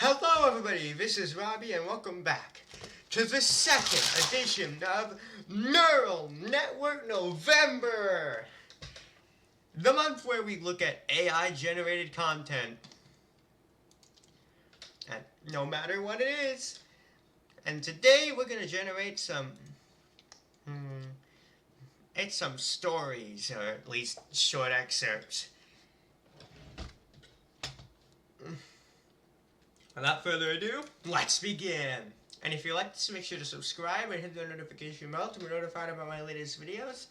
Hello everybody, this is Robbie and welcome back to the second edition of Neural Network November, the month where we look at AI generated content, and no matter what it is. And today we're going to generate some stories, or at least short excerpts. Without further ado, let's begin! And if you like this, make sure to subscribe and hit the notification bell to be notified about my latest videos.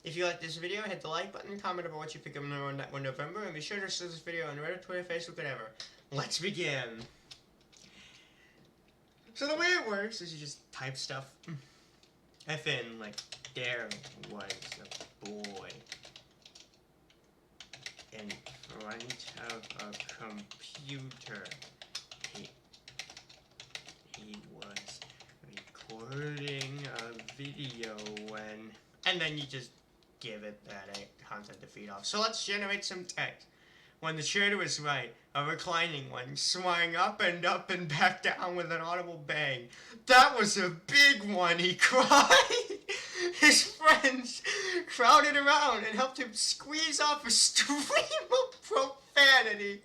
If you like this video, hit the like button, comment about what you think of November, and be sure to share this video on Reddit, Twitter, Facebook, whatever. Let's begin! So the way it works is you just type stuff. FN, like, there was a boy in front of a computer. He was recording a video when... And then you just give it that content to feed off. So let's generate some text. When the chair was right, a reclining one, swung up and back down with an audible bang. That was a big one, he cried. His friends crowded around and helped him squeeze off a stream of profanity.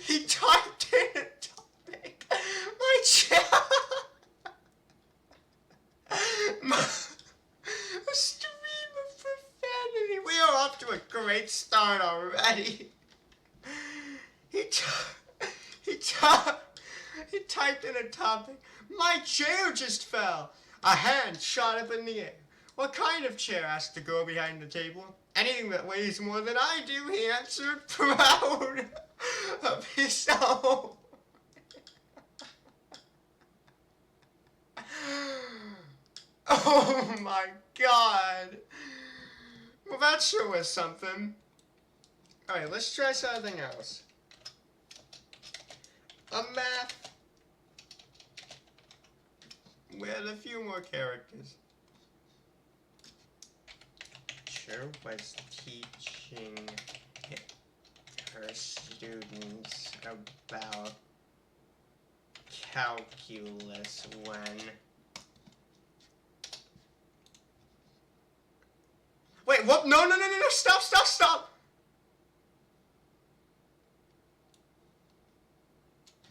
He typed in a topic. My chair. A stream of profanity. We are off to a great start already. He typed in a topic. My chair just fell. A hand shot up in the air. What kind of chair? Asked the girl behind the table. Anything that weighs more than I do, he answered, proud of his own. Oh my god. Well, that sure was something. Alright, let's try something else. A map with a few more characters. Teacher was teaching her students about calculus when wait, what? No, stop!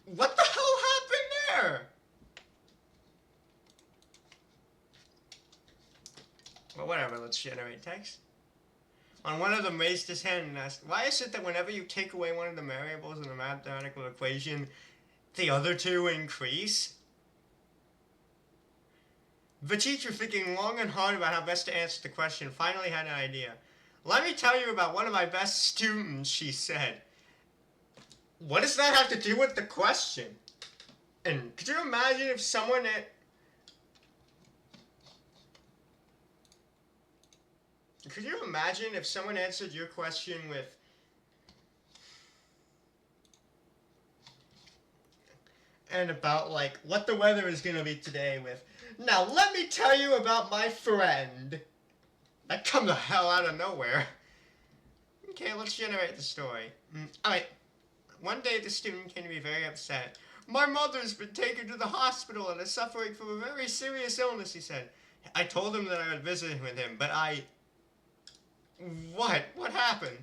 What the hell happened there? Well, whatever, let's generate text. On one of them raised his hand and asked, why is it that whenever you take away one of the variables in the mathematical equation, the other two increase? The teacher, thinking long and hard about how best to answer the question, finally had an idea. Let me tell you about one of my best students, she said. What does that have to do with the question? And could you imagine if someone answered your question with and about like what the weather is gonna be today with, now let me tell you about my friend. That come the hell out of nowhere. Okay, let's generate the story. Alright. One day the student came to be very upset. My mother's been taken to the hospital and is suffering from a very serious illness, he said. I told him that I would visit with him, but What? What happened?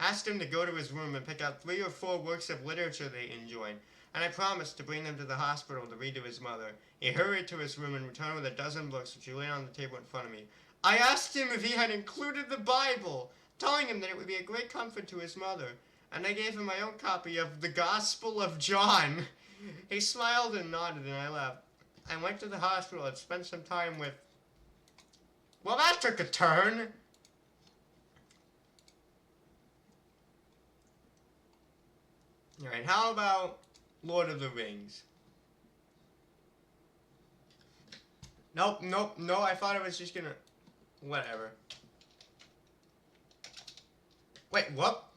Asked him to go to his room and pick out 3 or 4 works of literature they enjoyed, and I promised to bring them to the hospital to read to his mother. He hurried to his room and returned with a dozen books which he laid on the table in front of me. I asked him if he had included the Bible, telling him that it would be a great comfort to his mother, and I gave him my own copy of the Gospel of John. He smiled and nodded, and I left. I went to the hospital and spent some time with... Well, that took a turn. Alright, how about Lord of the Rings? Nope, no, I thought it was just gonna... Whatever. Wait, what?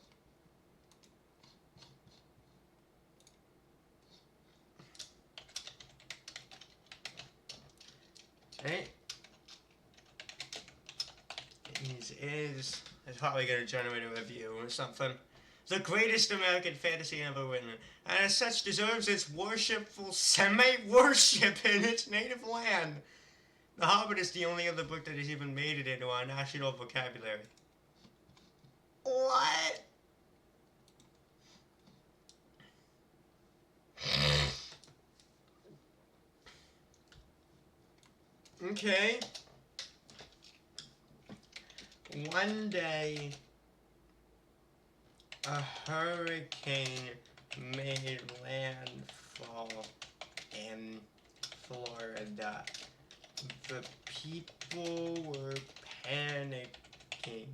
Okay. It's probably gonna generate a review or something. the greatest American fantasy ever written, and as such deserves its worshipful Semite worship in its native land. The Hobbit is the only other book that has even made it into our national vocabulary. What? Okay. One day, a hurricane made landfall in Florida. The people were panicking,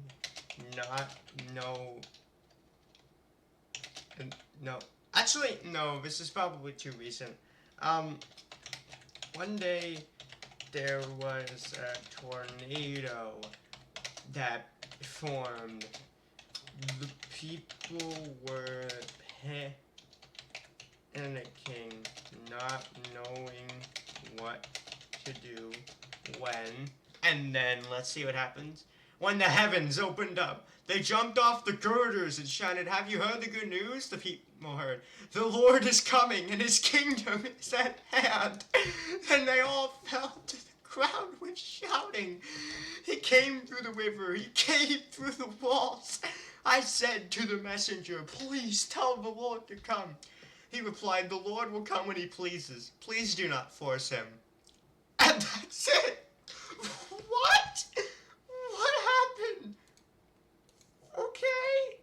no. Actually, no, this is probably too recent. One day, there was a tornado that formed. The people were panicking, not knowing what to do when. And then, let's see what happens. When the heavens opened up, they jumped off the girders and shouted, "Have you heard the good news?" The people heard, "The Lord is coming and his kingdom is at hand." And they all fell to the ground with shouting. "He came through the river, he came through the walls." I said to the messenger, "Please tell the Lord to come." He replied, "The Lord will come when he pleases. Please do not force him." And that's it. What? What happened? Okay.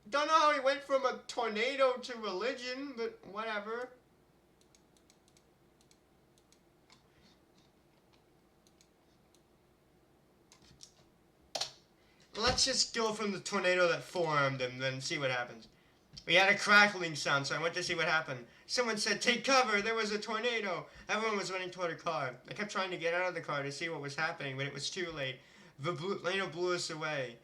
Don't know how he went from a tornado to religion, but whatever. Let's just go from the tornado that formed and then see what happens. We had a crackling sound, so I went to see what happened. Someone said, "Take cover, there was a tornado." Everyone was running toward a car. I kept trying to get out of the car to see what was happening, but it was too late. The tornado blew us away.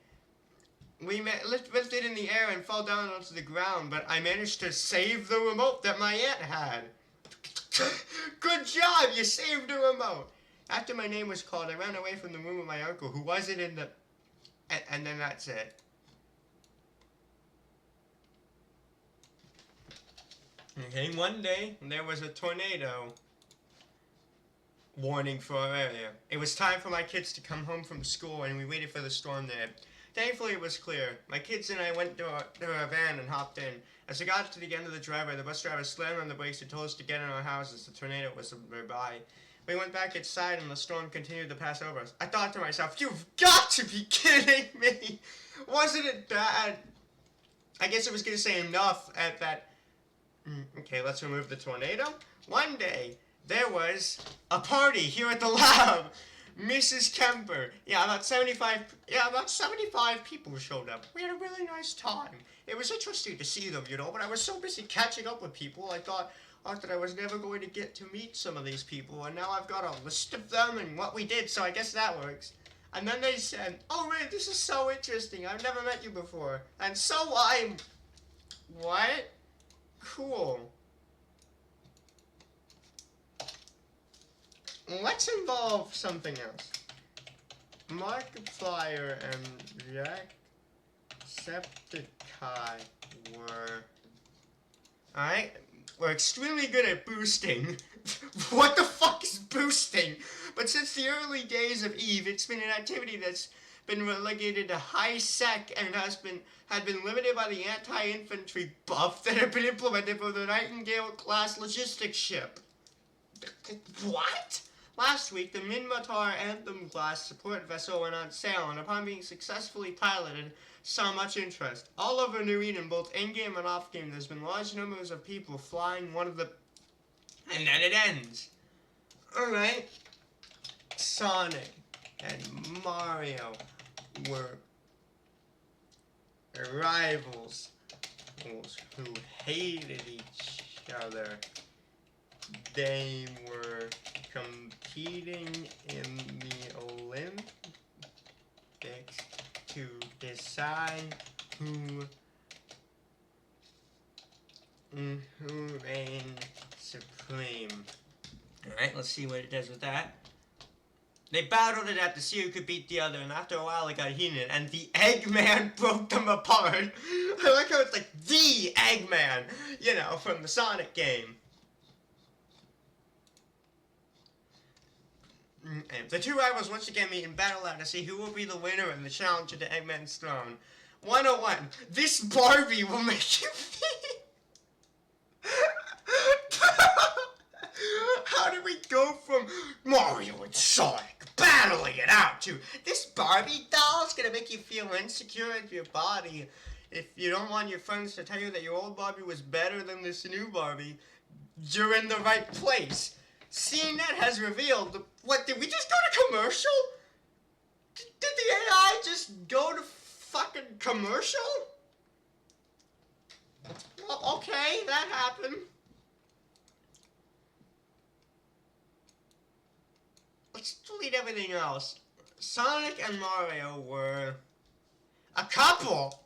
We lifted in the air and fell down onto the ground, but I managed to save the remote that my aunt had. Good job, you saved the remote. After my name was called, I ran away from the room with my uncle, who wasn't in the... And then that's it. Okay, one day, there was a tornado warning for our area. It was time for my kids to come home from school, and we waited for the storm to hit. Thankfully, it was clear. My kids and I went to our van and hopped in. As we got to the end of the driveway, the bus driver slammed on the brakes and told us to get in our houses. The tornado was nearby. We went back inside, and the storm continued to pass over us. I thought to myself, "You've got to be kidding me! Wasn't it bad?" I guess I was going to say enough at that. Okay, let's remove the tornado. One day, there was a party here at the lab. Mrs. Kemper. About 75 people showed up. We had a really nice time. It was interesting to see them, but I was so busy catching up with people, I thought that I was never going to get to meet some of these people, and now I've got a list of them and what we did, so I guess that works. And then they said, "Oh, Ray, this is so interesting. I've never met you before." And so I'm... What? Cool. Let's involve something else. Markiplier and Jacksepticeye we're extremely good at boosting. What the fuck is boosting? But since the early days of EVE, it's been an activity that's been relegated to high sec and had been limited by the anti-infantry buff that had been implemented for the Nightingale class logistics ship. What? Last week, the Minmatar Anthem class support vessel went on sale, and upon being successfully piloted, saw much interest. All over New Eden, both in-game and off-game, there's been large numbers of people flying one of the... And then it ends. Alright. Sonic and Mario were rivals who hated each other. They were competing in the Olympics to decide who reigned supreme. Alright, let's see what it does with that. They battled it out to see who could beat the other, and after a while it got heated, and the Eggman broke them apart. I like how it's like the Eggman, you know, from the Sonic game. And the two rivals once again meet in battle out to see who will be the winner in the challenge to the Eggman's throne. 101. This Barbie will make you feel. How did we go from Mario and Sonic battling it out to this Barbie doll's gonna make you feel insecure in your body? If you don't want your friends to tell you that your old Barbie was better than this new Barbie, you're in the right place. CNET has revealed. What, did we just go to commercial? Did the AI just go to fucking commercial? Well, okay, that happened. Let's delete everything else. Sonic and Mario were a couple.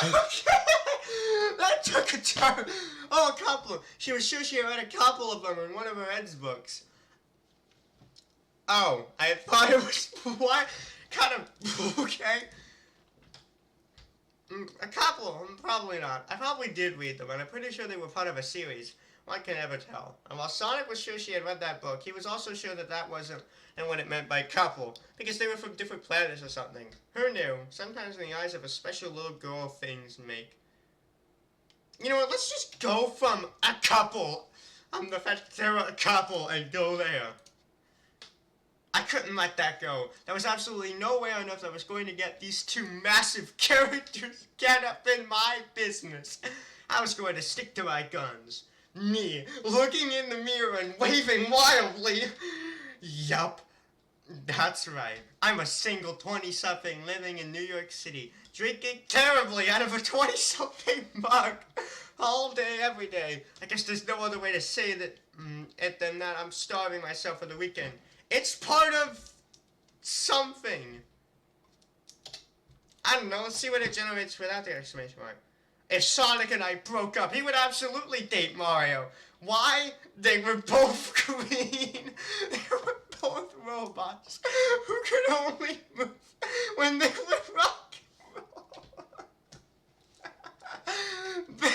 Okay. That took a turn. Oh, a couple. She was sure she had read a couple of them in one of her Ed's books. Oh, I thought it was what? Kind of okay. A couple, probably not. I probably did read them, and I'm pretty sure they were part of a series. One can never tell. And while Sonic was sure she had read that book, he was also sure that that wasn't and what it meant by couple, because they were from different planets or something. Who knew? Sometimes in the eyes of a special little girl, things make. You know what? Let's just go from a couple. The fact that they were a couple and go there. I couldn't let that go. There was absolutely no way on earth I was going to get these two massive characters get up in my business. I was going to stick to my guns. Me, looking in the mirror and waving wildly. Yup. That's right. I'm a single 20-something living in New York City, drinking terribly out of a 20-something mug. All day, every day. I guess there's no other way to say that than that I'm starving myself for the weekend. It's part of something. I don't know. Let's see what it generates without the exclamation mark. If Sonic and I broke up, he would absolutely date Mario. Why? They were both green. They were both robots who could only move when they were rock and roll.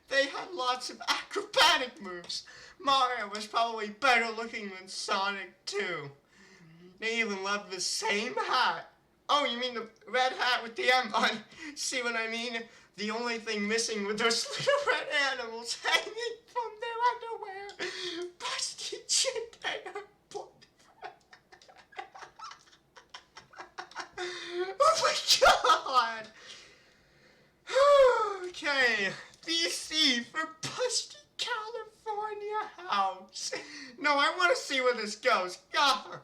They had lots of acrobatic moves. Mario was probably better looking than Sonic too. They even loved the same hat. Oh, you mean the red hat with the M on? See what I mean? The only thing missing were those little red animals hanging from their underwear. Busty chin hair. Oh my god! Okay, BC for Busty California house. No, I want to see where this goes. God.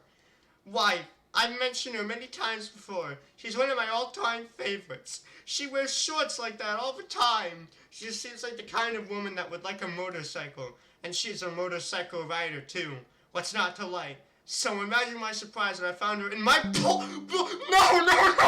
Wife. I've mentioned her many times before. She's one of my all-time favorites. She wears shorts like that all the time. She just seems like the kind of woman that would like a motorcycle. And she's a motorcycle rider, too. What's not to like? So imagine my surprise when I found her in my No! No!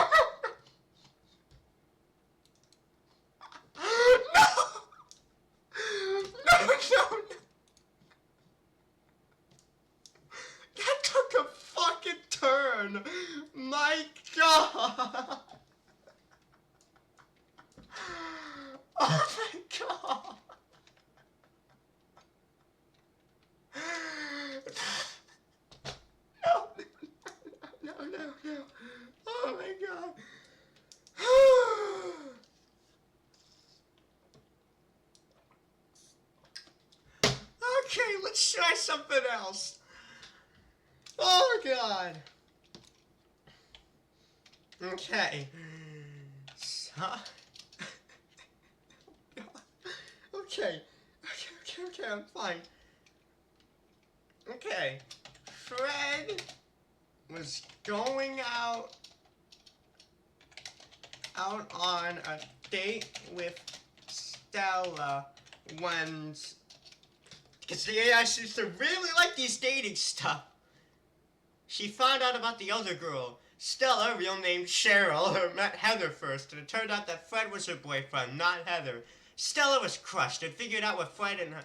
That took a fucking turn. My god. Oh my god. No. Oh my god. Okay, let's try something else. Oh god. Okay. So okay, I'm fine. Okay. Fred was going out on a date with Stella when, because the AI seems to really like these dating stuff. She found out about the other girl, Stella, real name Cheryl, who met Heather first, and it turned out that Fred was her boyfriend, not Heather. Stella was crushed and figured out what Fred and her...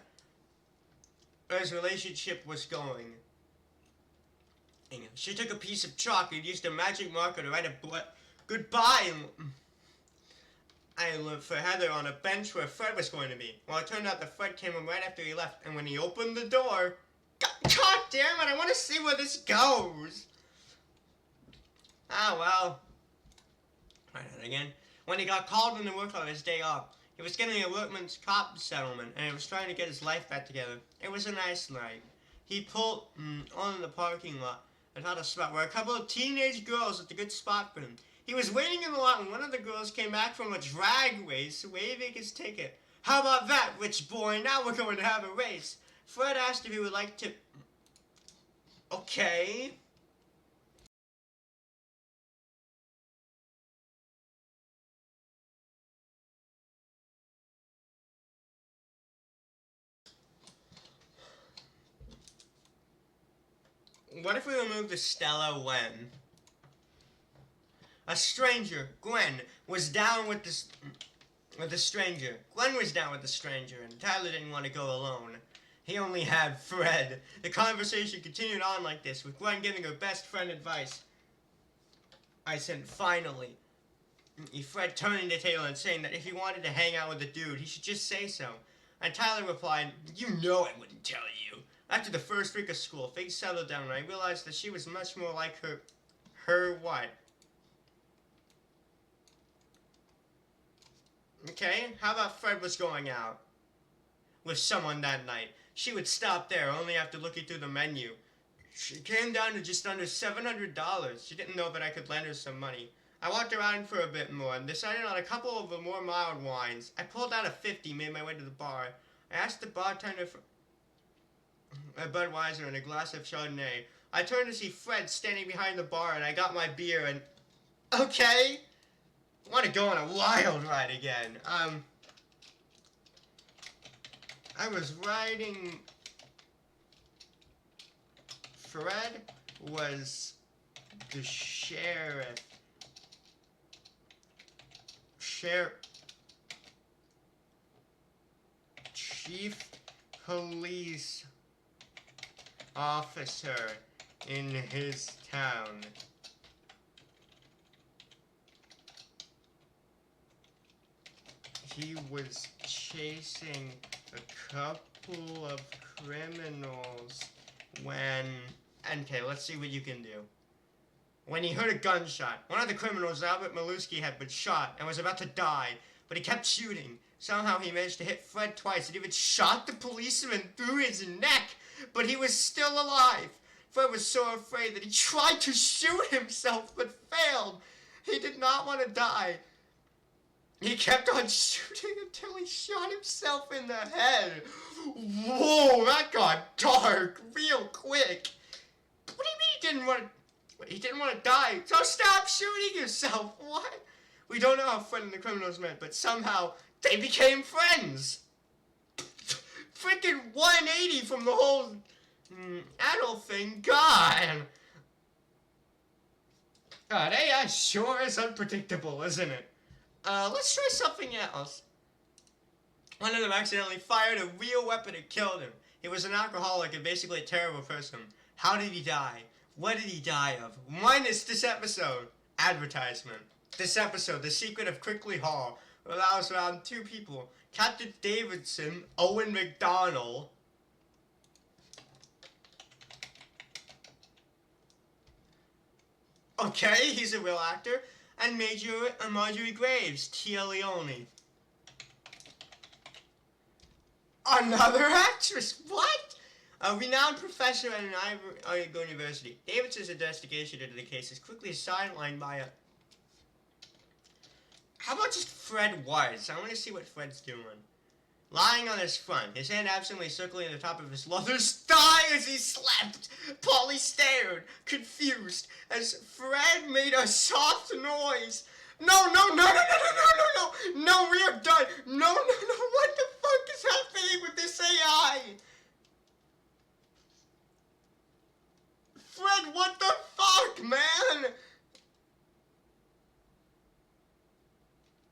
his relationship was going. She took a piece of chalk and used a magic marker to write a goodbye for Heather on a bench where Fred was going to be. Well, it turned out that Fred came home right after he left, and when he opened the door, God damn it, I want to see where this goes. Ah, well. Try that again. When he got called into work on his day off, he was getting a workman's comp settlement, and he was trying to get his life back together. It was a nice night. He pulled on the parking lot and found a spot where a couple of teenage girls looked a good spot for him. He was waiting in the lot when one of the girls came back from a drag race waving his ticket. How about that, rich boy? Now we're going to have a race. Fred asked if he would like to... Okay. What if we remove the Stella when? A stranger, Gwen, was down with the stranger. Gwen was down with the stranger, and Tyler didn't want to go alone. He only had Fred. The conversation continued on like this, with Gwen giving her best friend advice. I said, finally. Fred turning to Taylor and saying that if he wanted to hang out with a dude, he should just say so. And Tyler replied, you know I wouldn't tell you. After the first week of school, things settled down, and I realized that she was much more like her what? Okay, how about Fred was going out with someone that night? She would stop there only after looking through the menu. She came down to just under $700. She didn't know that I could lend her some money. I walked around for a bit more and decided on a couple of the more mild wines. I pulled out a 50, made my way to the bar. I asked the bartender for a Budweiser and a glass of Chardonnay. I turned to see Fred standing behind the bar, and I got my beer and... Okay! I want to go on a wild ride again. I was riding... Fred was the sheriff. Chief police officer in his town. He was chasing a couple of criminals when... Okay, let's see what you can do. When he heard a gunshot, one of the criminals, Albert Maluski, had been shot and was about to die, but he kept shooting. Somehow he managed to hit Fred twice and even shot the policeman through his neck, but he was still alive. Fred was so afraid that he tried to shoot himself, but failed. He did not want to die. He kept on shooting until he shot himself in the head. Whoa, that got dark real quick. What do you mean he didn't want to... He didn't want to die, so stop shooting yourself. What? We don't know how Fred and the criminals met, but somehow they became friends. Freaking 180 from the whole adult thing. God, AI sure is unpredictable, isn't it? Let's try something else. One of them accidentally fired a real weapon and killed him. He was an alcoholic and basically a terrible person. How did he die? What did he die of? Minus this episode. Advertisement. This episode, The Secret of Crickley Hall, allows around 2 people. Captain Davidson, Owen McDonald. Okay, he's a real actor. And Major Marjorie Graves, Tia Leone. Another actress? What? A renowned professor at an Ivy University. Davidson's investigation into the case is quickly sidelined by a... How about just Fred was? I want to see what Fred's doing. Lying on his front, his hand absently circling the top of his leather thigh as he slept. Polly stared, confused, as Fred made a soft noise. No, we are done. No, what the fuck is happening with this AI? Fred, what the fuck, man?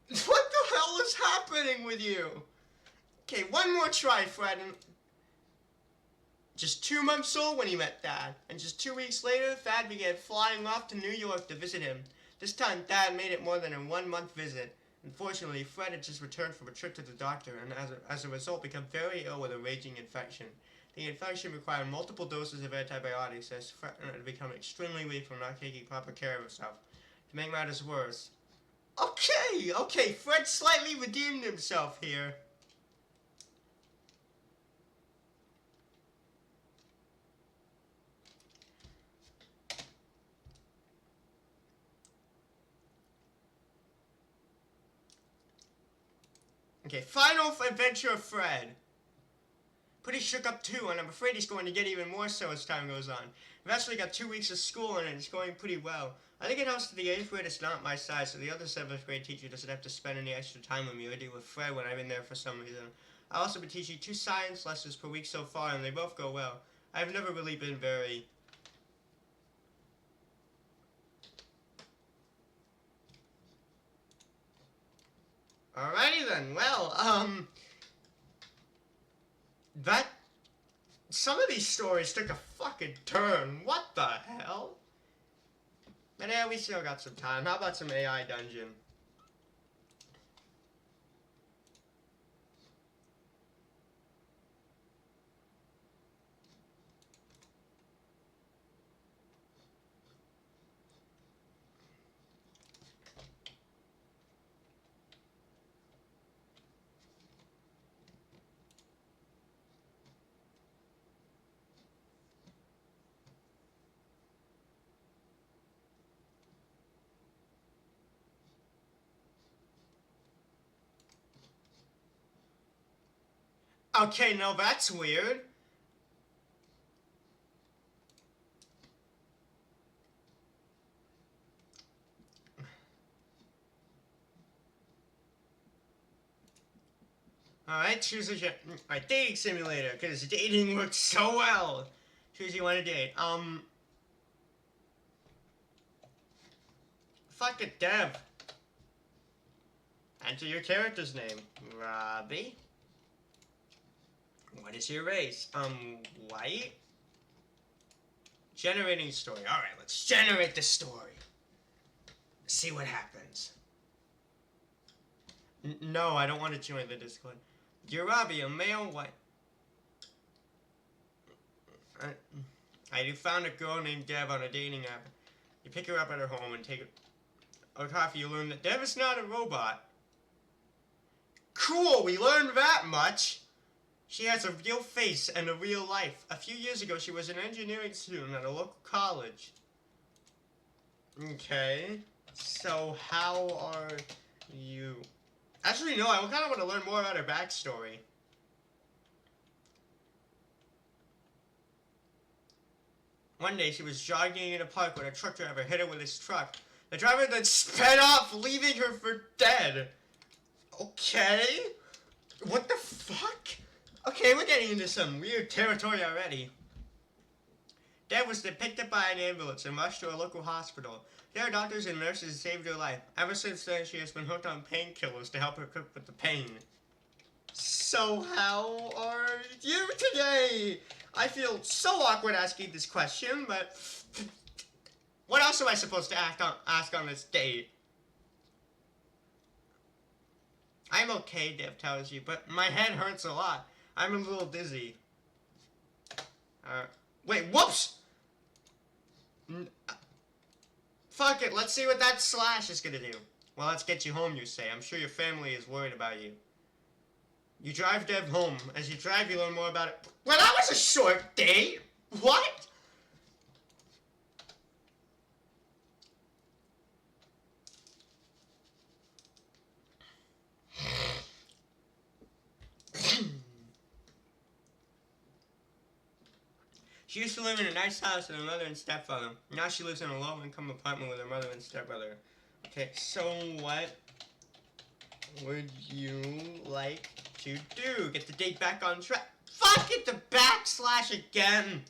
What the hell is happening with you? Okay, one more try, Fred. just 2 months old when he met Thad, and just 2 weeks later, Thad began flying off to New York to visit him. This time, Thad made it more than a 1-month visit. Unfortunately, Fred had just returned from a trip to the doctor, and as a result, became very ill with a raging infection. The infection required multiple doses of antibiotics, as Fred had become extremely weak from not taking proper care of himself. To make matters worse, okay, Fred slightly redeemed himself here. Okay, final adventure of Fred. Pretty shook up too, and I'm afraid he's going to get even more so as time goes on. I've actually got 2 weeks of school and it's going pretty well. I think it helps that the 8th grade is not my size, so the other 7th grade teacher doesn't have to spend any extra time with me or deal with Fred when I'm in there for some reason. I've also been teaching 2 science lessons per week so far, and they both go well. I've never really been very... Alrighty then, well, some of these stories took a fucking turn. What the hell? But yeah, we still got some time. How about some AI dungeon? Okay, no, that's weird. Alright, choose a dating simulator, because dating works so well. Choose you want to date. Fuck it, Dev. Enter your character's name. Robbie. What is your race? White? Generating story. Alright, let's generate the story. See what happens. No, I don't want to join the Discord. You're Robbie, a male white. You found a girl named Dev on a dating app. You pick her up at her home and take a coffee. You learn that Dev is not a robot. Cool, we learned that much. She has a real face and a real life. A few years ago, she was an engineering student at a local college. Okay, so how are you? Actually, no, I kind of want to learn more about her backstory. One day, she was jogging in a park when a truck driver hit her with his truck. The driver then sped off, leaving her for dead. Okay? What the fuck? Okay, we're getting into some weird territory already. Dev was then picked up by an ambulance and rushed to a local hospital. There, doctors and nurses saved her life. Ever since then, she has been hooked on painkillers to help her cope with the pain. So how are you today? I feel so awkward asking this question, but what else am I supposed to ask on this date? I'm okay, Dev tells you, but my head hurts a lot. I'm a little dizzy. Wait, whoops! Fuck it, let's see what that slash is gonna do. Well, let's get you home, you say. I'm sure your family is worried about you. You drive Dev home. As you drive, you learn more about it. Well, that was a short date! What? She used to live in a nice house with her mother and stepfather. Now she lives in a low-income apartment with her mother and stepbrother. Okay, so what would you like to do? Get the date back on track. Fuck it, the backslash again!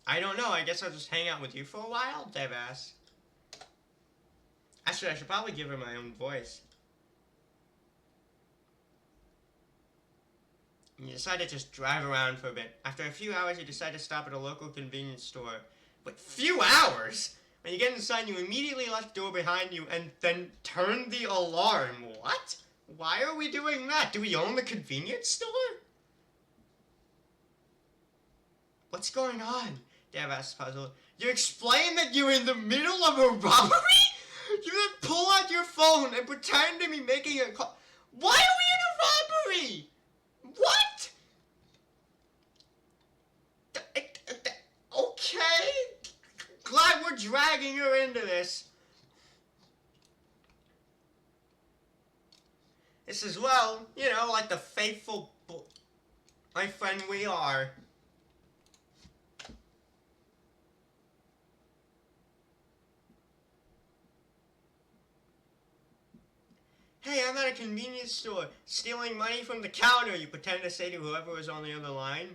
I don't know, I guess I'll just hang out with you for a while, Dev asks. Actually, I should probably give her my own voice. You decide to just drive around for a bit. After a few hours, you decide to stop at a local convenience store. Wait, few hours? When you get inside, you immediately lock the door behind you and then turn the alarm. What? Why are we doing that? Do we own the convenience store? What's going on? Dave asks puzzled. You explain that you're in the middle of a robbery? You then pull out your phone and pretend to be making a call. Why are we in a robbery? What? Okay. Glad we're dragging her into this. This is, well, you know, like the faithful my friend we are. Hey, I'm at a convenience store, stealing money from the counter, you pretend to say to whoever was on the other line.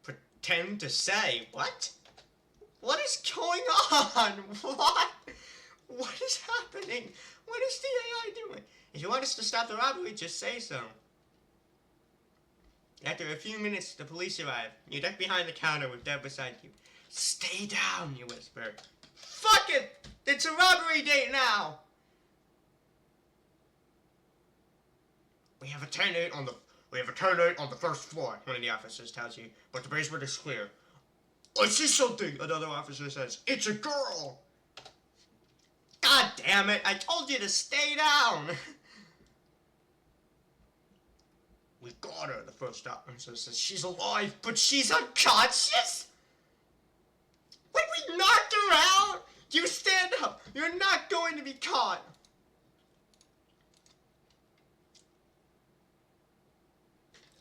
Pretend to say? What? What is going on? What? What is happening? What is the AI doing? If you want us to stop the robbery, just say so. After a few minutes, the police arrive. You duck behind the counter with Deb beside you. Stay down, you whisper. Fuck it! It's a robbery date now! We have a tenant on the first floor, one of the officers tells you, but the basement is clear. I see something, another officer says. It's a girl! God damn it, I told you to stay down! We got her, the first officer says. She's alive, but she's unconscious? Wait, we knocked her out? You stand up! You're not going to be caught!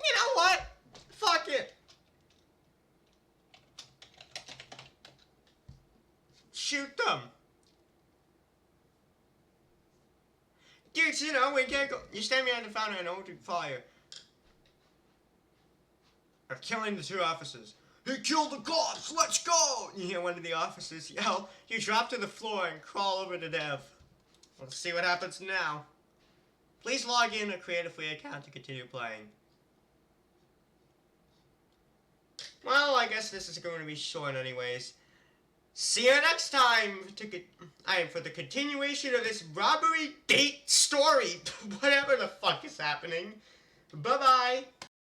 You know what? Fuck it. Shoot them. Dude, you know, we can't go. You stand behind the fountain and open fire. Of killing the two officers. He killed the cops! Let's go! You hear one of the officers yell. You drop to the floor and crawl over to Dev. Let's see what happens now. Please log in or create a free account to continue playing. Well, I guess this is going to be short anyways. See you next time for the continuation of this robbery date story. Whatever the fuck is happening. Bye-bye.